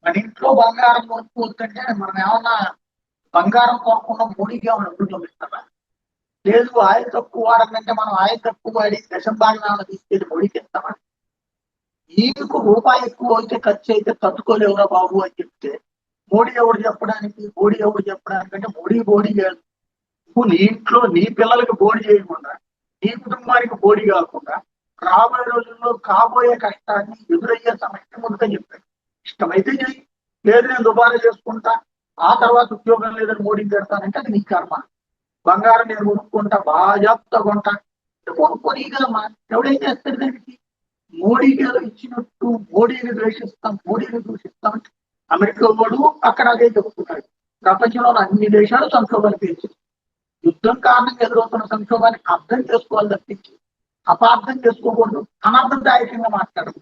మన ఇంట్లో బంగారం కొనుక్కోవద్దంటే మనం ఏమన్నా బంగారం కొనుక్కున్న మోడీకి ఏమైనా డబ్బులు పంపిస్తారా? లేదు ఆయిల్ తక్కువ వాడాలంటే మనం ఆయిల్ తక్కువ వాడి దశంభాగం తీసుకెళ్లి మోడీకి ఇస్తామా? నీకు రూపాయి ఎక్కువ అయితే ఖర్చు అయితే తట్టుకోలేవురా బాబు అని చెప్తే మోడీ ఎవడు చెప్పడానికి, అంటే మోడీ కాదు. నువ్వు నీ ఇంట్లో నీ పిల్లలకి బోడి చేయకుండా, నీ కుటుంబానికి బోడి కాకుండా రాబోయే రోజుల్లో కాబోయే కష్టాన్ని ఎదురయ్యే సమస్య ముందుగా చెప్పాడు. ఇష్టమైతే చేయి, లేదు నేను దుబారా చేసుకుంటా, ఆ తర్వాత ఉద్యోగం లేదని మోడీకి పెడతానంటే అది నీ కర్మ. బంగారం నేను కొనుక్కుంటా, బాజాప్తా కొంటా, కొనుక్కొని కదమ్మా. ఎవడేం చేస్తాడు దానికి? మోడీకి ఏదో ఇచ్చినట్టు మోడీని ద్వేషిస్తాం, మోడీని దూషిస్తాం. అమెరికా వాడు అక్కడ అదే చెబుతున్నాడు. ప్రపంచంలో అన్ని దేశాలు సంక్షోభాన్ని పెంచింది. యుద్ధం కారణంగా ఎదురవుతున్న సంక్షోభాన్ని అర్థం చేసుకోవాలి తప్పించి అపార్థం చేసుకోకూడదు, అనర్థదాయకంగా మాట్లాడదు.